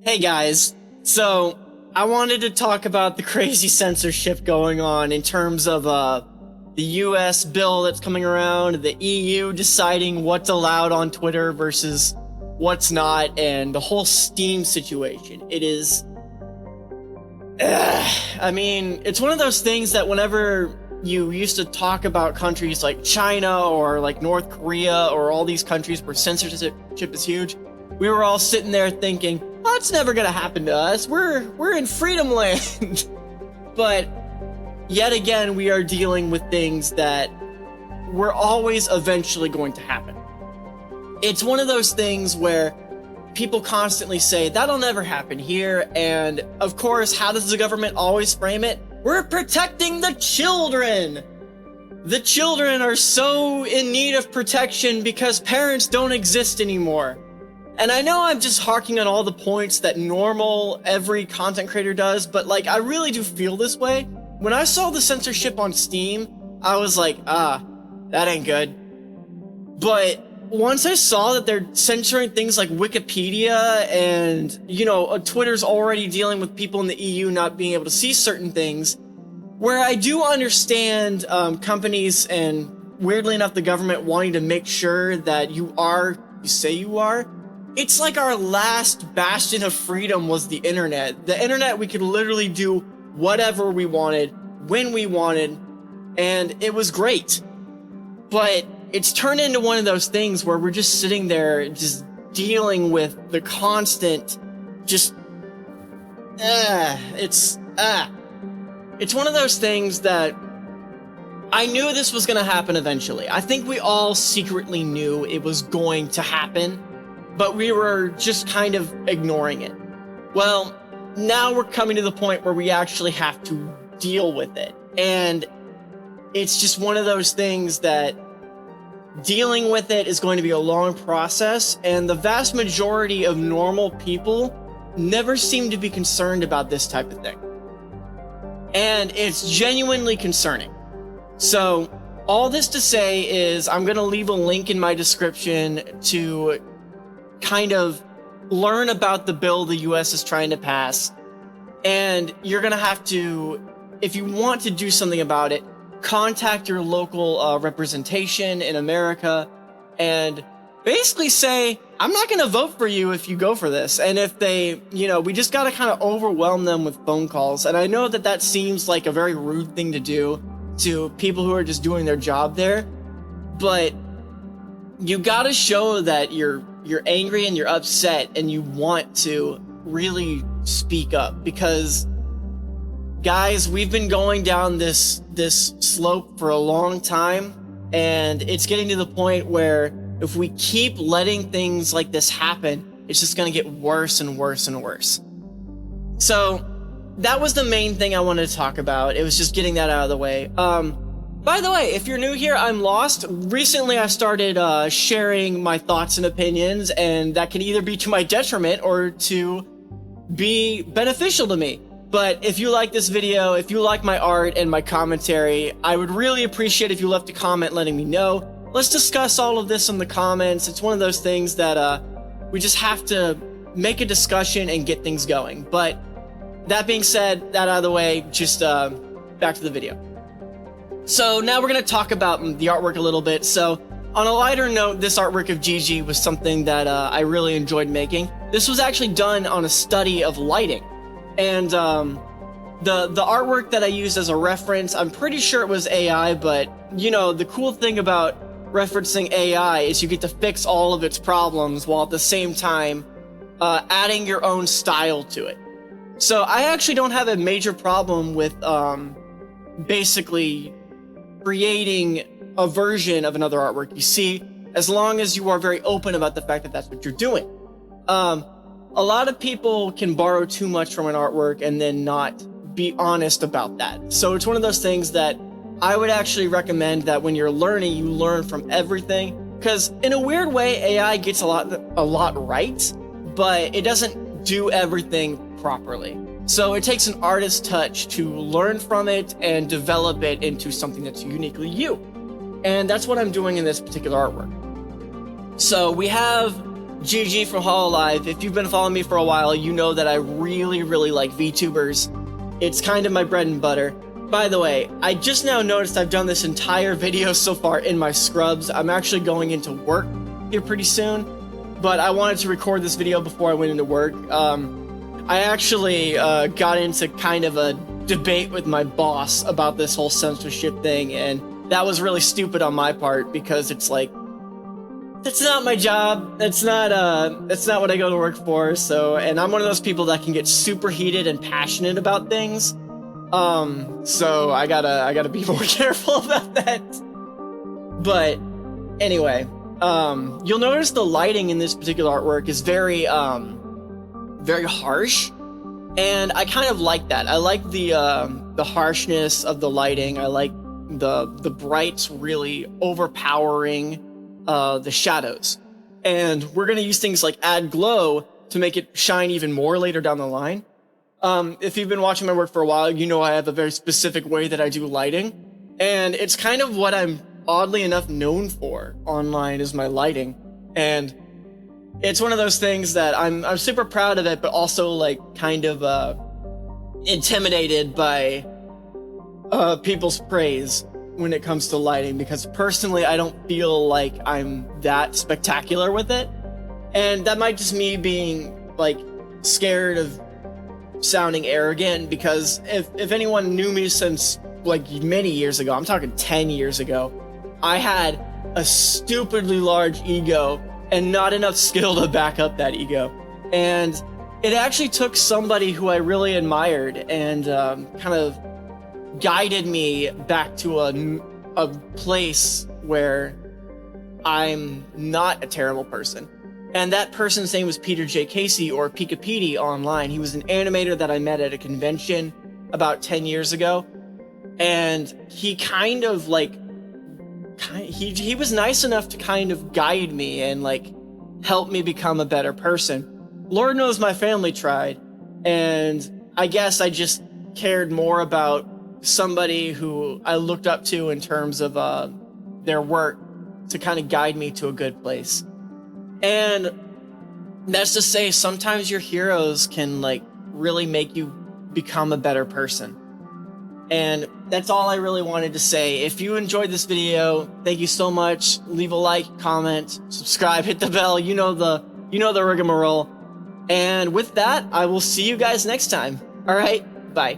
Hey guys, so I wanted to talk about the crazy censorship going on in terms of the US bill that's coming around, the EU deciding what's allowed on Twitter versus what's not, and the whole Steam situation. It is I mean, it's one of those things that whenever you used to talk about countries like China or like North Korea or all these countries where censorship is huge, we were all sitting there thinking, oh, it's never gonna happen to us. We're in freedom land. But yet again, we are dealing with things that were always eventually going to happen. It's one of those things where people constantly say, that'll never happen here. And of course, how does the government always frame it? We're protecting the children. The children are so in need of protection because parents don't exist anymore. And I know I'm just harking on all the points that every content creator does, but like, I really do feel this way. When I saw the censorship on Steam, I was like, that ain't good. But once I saw that they're censoring things like Wikipedia and, Twitter's already dealing with people in the EU not being able to see certain things, where I do understand companies and, weirdly enough, the government wanting to make sure that you say you are. It's like our last bastion of freedom was the internet. The internet, we could literally do whatever we wanted, when we wanted, and it was great. But it's turned into one of those things where we're just sitting there just dealing with the constant it's one of those things that I knew this was going to happen eventually. I think we all secretly knew it was going to happen, but we were just kind of ignoring it. Well, now we're coming to the point where we actually have to deal with it. And it's just one of those things that dealing with it is going to be a long process, and the vast majority of normal people never seem to be concerned about this type of thing. And it's genuinely concerning. So, all this to say is I'm going to leave a link in my description to kind of learn about the bill the US is trying to pass. And you're going to have to, if you want to do something about it, contact your local representation in America and basically say, I'm not going to vote for you if you go for this. And if they, we just got to kind of overwhelm them with phone calls. And I know that seems like a very rude thing to do to people who are just doing their job there, but you got to show that you're angry and you're upset and you want to really speak up, because guys, we've been going down this slope for a long time, and it's getting to the point where if we keep letting things like this happen, it's just going to get worse and worse and worse. So that was the main thing I wanted to talk about. It was just getting that out of the way. By the way, if you're new here, I'm Lost. Recently, I started sharing my thoughts and opinions, and that can either be to my detriment or to be beneficial to me. But if you like this video, if you like my art and my commentary, I would really appreciate if you left a comment letting me know. Let's discuss all of this in the comments. It's one of those things that we just have to make a discussion and get things going. But that being said, that out of the way, just back to the video. So now we're going to talk about the artwork a little bit. So on a lighter note, this artwork of Gigi was something that I really enjoyed making. This was actually done on a study of lighting. And the artwork that I used as a reference, I'm pretty sure it was AI, but the cool thing about referencing AI is you get to fix all of its problems while at the same time adding your own style to it. So I actually don't have a major problem with basically creating a version of another artwork. You see, as long as you are very open about the fact that that's what you're doing. A lot of people can borrow too much from an artwork and then not be honest about that. So it's one of those things that I would actually recommend that when you're learning, you learn from everything. Because in a weird way, AI gets a lot right, but it doesn't do everything properly. So it takes an artist's touch to learn from it and develop it into something that's uniquely you. And that's what I'm doing in this particular artwork. So we have GG from Hololive. If you've been following me for a while, you know that I really like VTubers. It's kind of my bread and butter. By the way, I just now noticed I've done this entire video so far in my scrubs. I'm actually going into work here pretty soon, but I wanted to record this video before I went into work. I actually got into kind of a debate with my boss about this whole censorship thing, and that was really stupid on my part, because it's like, that's not my job. That's not what I go to work for. So, and I'm one of those people that can get super heated and passionate about things. So I gotta be more careful about that. But anyway, you'll notice the lighting in this particular artwork is very harsh, and I kind of like that. I like the harshness of the lighting. I like the brights really overpowering the shadows, and we're gonna use things like add glow to make it shine even more later down the line. If you've been watching my work for a while, you know I have a very specific way that I do lighting, and it's kind of what I'm oddly enough known for online, is my lighting. And it's one of those things that I'm super proud of it, but also like kind of intimidated by people's praise when it comes to lighting, because personally I don't feel like I'm that spectacular with it. And that might just me being like scared of sounding arrogant, because if anyone knew me since like many years ago, I'm talking 10 years ago, I had a stupidly large ego and not enough skill to back up that ego. And it actually took somebody who I really admired and kind of guided me back to a place where I'm not a terrible person. And that person's name was Peter J. Casey, or Pika Petey online. He was an animator that I met at a convention about 10 years ago. And he kind of like, he was nice enough to kind of guide me and like help me become a better person. Lord knows my family tried. And I guess I just cared more about somebody who I looked up to in terms of their work to kind of guide me to a good place. And that's to say, sometimes your heroes can like really make you become a better person. And that's all I really wanted to say. If you enjoyed this video, thank you so much. Leave a like, comment, subscribe, hit the bell. You know the rigmarole. And with that, I will see you guys next time. All right, bye.